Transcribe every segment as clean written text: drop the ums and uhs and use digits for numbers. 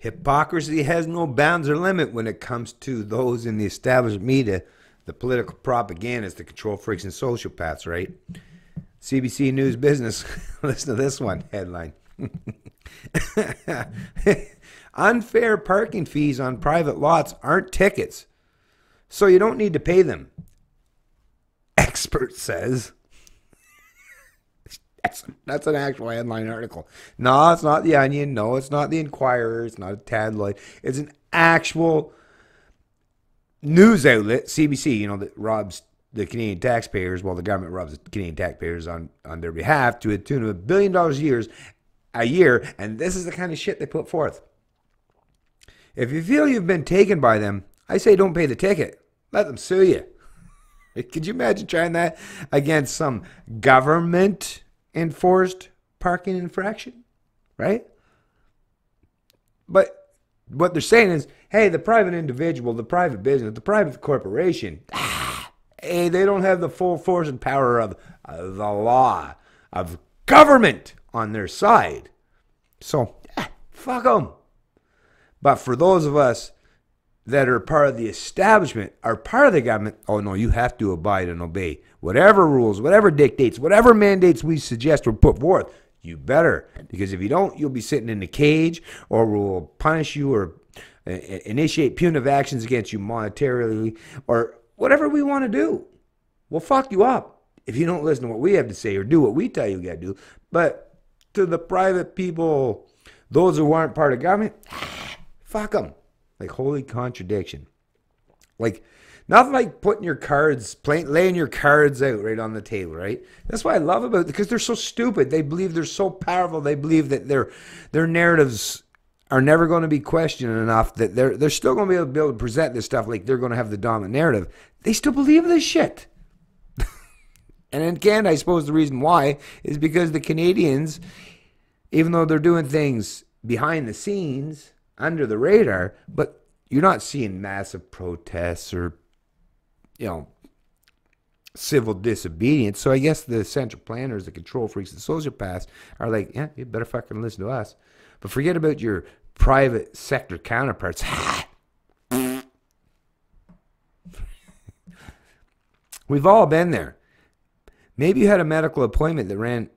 Hypocrisy has no bounds or limit when it comes to those in the established media, the political propagandists, the control freaks and sociopaths, right? CBC News Business. Listen to this one headline. Unfair parking fees on private lots aren't tickets, so you don't need to pay them. Expert says. That's an actual headline article. No, it's not the Onion. No, it's not the Inquirer. It's not a tabloid. It's an actual news outlet, CBC, you know, that robs the Canadian taxpayers. Well, the government robs the Canadian taxpayers on their behalf to a tune of $1 billion a year. And this is the kind of shit they put forth. If you feel you've been taken by them, I say don't pay the ticket. Let them sue you. Could you imagine trying that against some government enforced parking infraction, right? But what they're saying is, hey, the private individual, the private business, the private corporation, hey, they don't have the full force and power of the law, of government on their side. So, fuck them. But for those of us that are part of the establishment, are part of the government, oh no, you have to abide and obey. Whatever rules, whatever dictates, whatever mandates we suggest or put forth, you better. Because if you don't, you'll be sitting in a cage, or we'll punish you or initiate punitive actions against you monetarily, or whatever we want to do. We'll fuck you up if you don't listen to what we have to say or do what we tell you got to do. But to the private people, those who aren't part of government, fuck them. Like, holy contradiction. Like, nothing like putting your cards, laying your cards out right on the table, right? That's what I love about it, because they're so stupid. They believe they're so powerful. They believe that their narratives are never going to be questioned enough, that they're still going to be able to present this stuff like they're going to have the dominant narrative. They still believe this shit. And in Canada, I suppose the reason why is because the Canadians, even though they're doing things behind the scenes, under the radar, but you're not seeing massive protests or, you know, civil disobedience. So I guess the central planners, the control freaks, the sociopaths are like, yeah, you better fucking listen to us. But forget about your private sector counterparts. We've all been there. Maybe you had a medical appointment that ran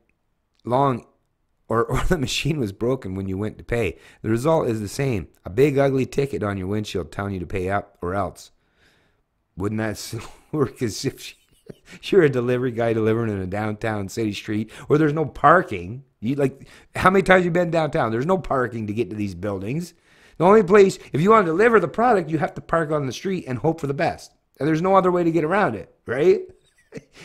long, or the machine was broken when you went to pay. The result is the same. A big ugly ticket on your windshield telling you to pay up or else. Wouldn't that work as if you're a delivery guy delivering in a downtown city street where there's no parking? How many times have you been downtown? There's no parking to get to these buildings. The only place, if you want to deliver the product, you have to park on the street and hope for the best. And there's no other way to get around it, right?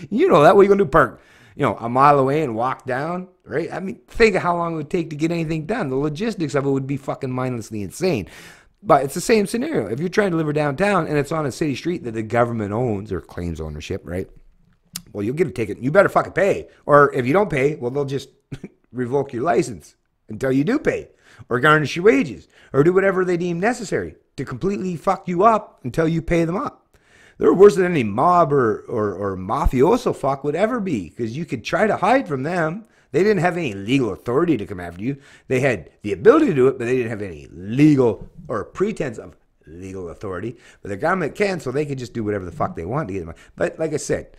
You know that. What are you going to do? Park, you know, a mile away and walk down, right? I mean, think of how long it would take to get anything done. The logistics of it would be fucking mindlessly insane. But it's the same scenario. If you're trying to deliver downtown and it's on a city street that the government owns or claims ownership, right? Well, you'll get a ticket. You better fucking pay. Or if you don't pay, well, they'll just revoke your license until you do pay. Or garnish your wages. Or do whatever they deem necessary to completely fuck you up until you pay them up. They're worse than any mob or mafioso fuck would ever be, because you could try to hide from them. They didn't have any legal authority to come after you. They had the ability to do it, but they didn't have any legal or pretense of legal authority. But the government can, so they can just do whatever the fuck they want to get them. But like I said,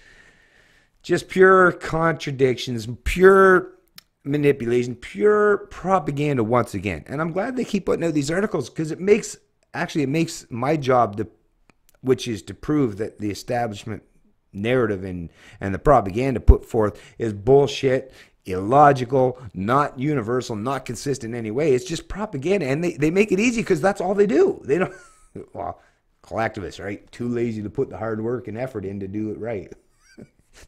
just pure contradictions, pure manipulation, pure propaganda once again. And I'm glad they keep putting out these articles, because it makes my job, which is to prove that the establishment narrative and the propaganda put forth is bullshit, illogical, not universal, not consistent in any way. It's just propaganda, and they make it easy because that's all they do. They don't, well, collectivists, right? Too lazy to put the hard work and effort in to do it right.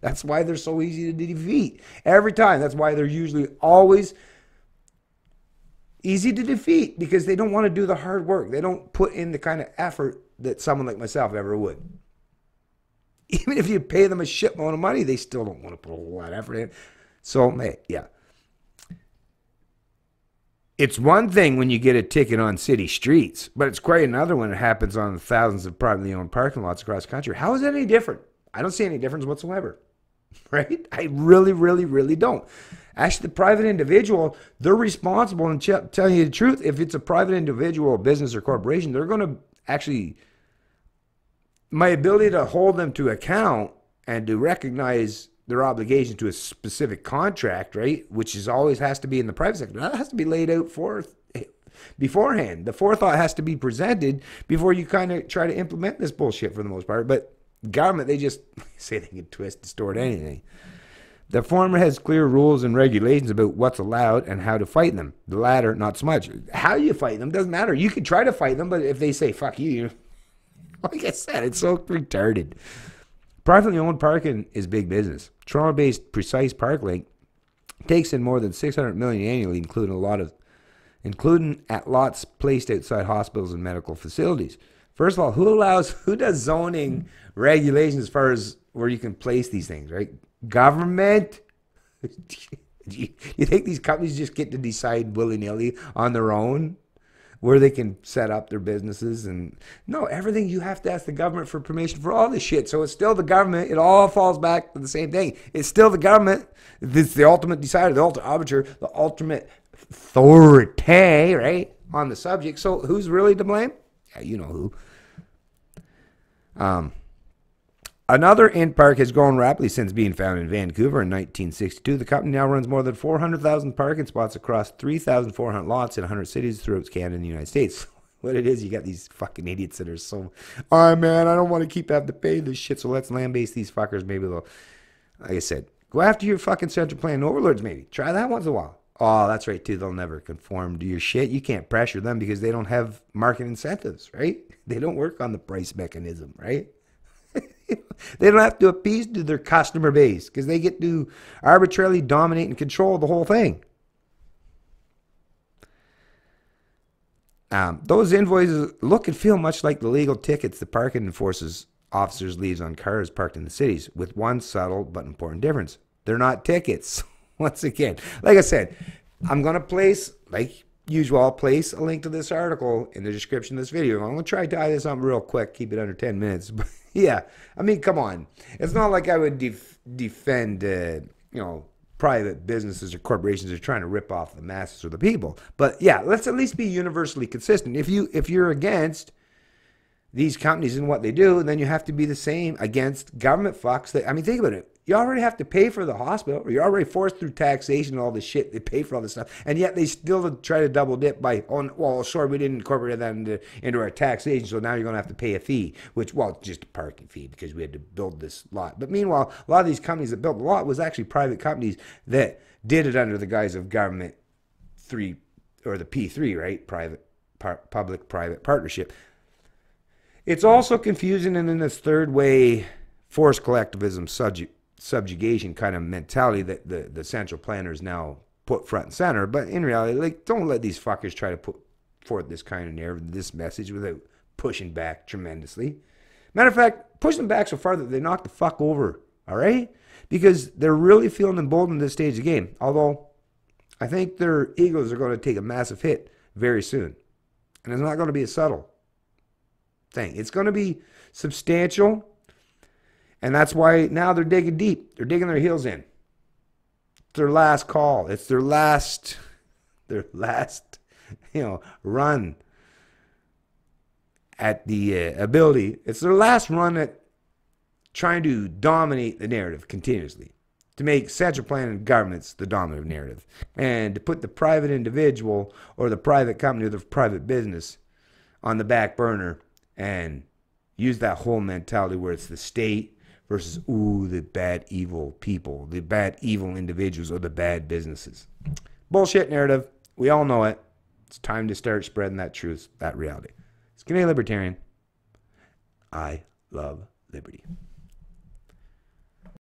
That's why they're so easy to defeat every time. That's why they're usually always easy to defeat, because they don't want to do the hard work. They don't put in the kind of effort that someone like myself ever would. Even if you pay them a shitload of money, they still don't want to put a whole lot of effort in. So, hey, yeah. It's one thing when you get a ticket on city streets, but it's quite another when it happens on thousands of privately owned parking lots across the country. How is that any different? I don't see any difference whatsoever, right? I really, really, really don't. Actually, the private individual, they're responsible, and telling you the truth, if it's a private individual, business, or corporation, they're going to actually, my ability to hold them to account and to recognize their obligation to a specific contract, right, which is always has to be in the private sector, that has to be laid out beforehand. The forethought has to be presented before you kind of try to implement this bullshit for the most part. But government, they just say they can twist, distort anything. The former has clear rules and regulations about what's allowed and how to fight them. The latter, not so much. How you fight them doesn't matter. You can try to fight them, but if they say, fuck you, like I said, it's so retarded. Privately owned parking is big business. Toronto-based Precise ParkLink takes in more than $600 million annually, including at lots placed outside hospitals and medical facilities. First of all, who does zoning regulations as far as where you can place these things, right? Government? You think these companies just get to decide willy-nilly on their own where they can set up their businesses? And no, everything you have to ask the government for permission for all this shit. So it's still the government. It all falls back to the same thing. It's still the government. It's the ultimate decider, the ultimate arbiter, the ultimate authority, right, on the subject. So who's really to blame? Yeah, you know who. Another in park has grown rapidly since being founded in Vancouver in 1962. The company now runs more than 400,000 parking spots across 3,400 lots in 100 cities throughout Canada and the United States. What it is, you got these fucking idiots that are so, oh man, I don't want to have to pay this shit, so let's land base these fuckers. Maybe they'll, like I said, go after your fucking central plan overlords maybe. Try that once in a while. Oh, that's right too. They'll never conform to your shit. You can't pressure them because they don't have market incentives, right? They don't work on the price mechanism, right? They don't have to appease to their customer base because they get to arbitrarily dominate and control the whole thing. Those invoices look and feel much like the legal tickets the parking enforcers officers leaves on cars parked in the cities, with one subtle but important difference. They're not tickets. Once again, like I said, I'm going to place, like usual, I'll place a link to this article in the description of this video. I'm going to try to tie this up real quick, keep it under 10 minutes. But yeah, I mean, come on. It's not like I would defend, private businesses or corporations that are trying to rip off the masses or the people. But yeah, let's at least be universally consistent. If you're against these companies and what they do, then you have to be the same against government fucks. I mean, think about it. You already have to pay for the hospital, or you're already forced through taxation and all this shit. They pay for all this stuff, and yet they still try to double dip by, oh, well, sure, we didn't incorporate that into our taxation, so now you're going to have to pay a fee, which, well, it's just a parking fee because we had to build this lot. But meanwhile, a lot of these companies that built the lot was actually private companies that did it under the guise of government 3, or the P3, right? Public-private partnership. It's also confusing, and in this third way, forced collectivism subjugation kind of mentality that the central planners now put front and center. But in reality, like, don't let these fuckers try to put forth this kind of narrative, this message, without pushing back tremendously. Matter of fact, push them back so far that they knock the fuck over, all right? Because they're really feeling emboldened at this stage of the game. Although, I think their egos are going to take a massive hit very soon. And it's not going to be a subtle thing. It's going to be substantial. And that's why now they're digging deep. They're digging their heels in. It's their last call. It's their last, run at the ability. It's their last run at trying to dominate the narrative continuously, to make central planning governments the dominant narrative, and to put the private individual or the private company or the private business on the back burner and use that whole mentality where it's the state versus, the bad, evil people, the bad, evil individuals, or the bad businesses. Bullshit narrative. We all know it. It's time to start spreading that truth, that reality. It's Canadian Libertarian. I love liberty.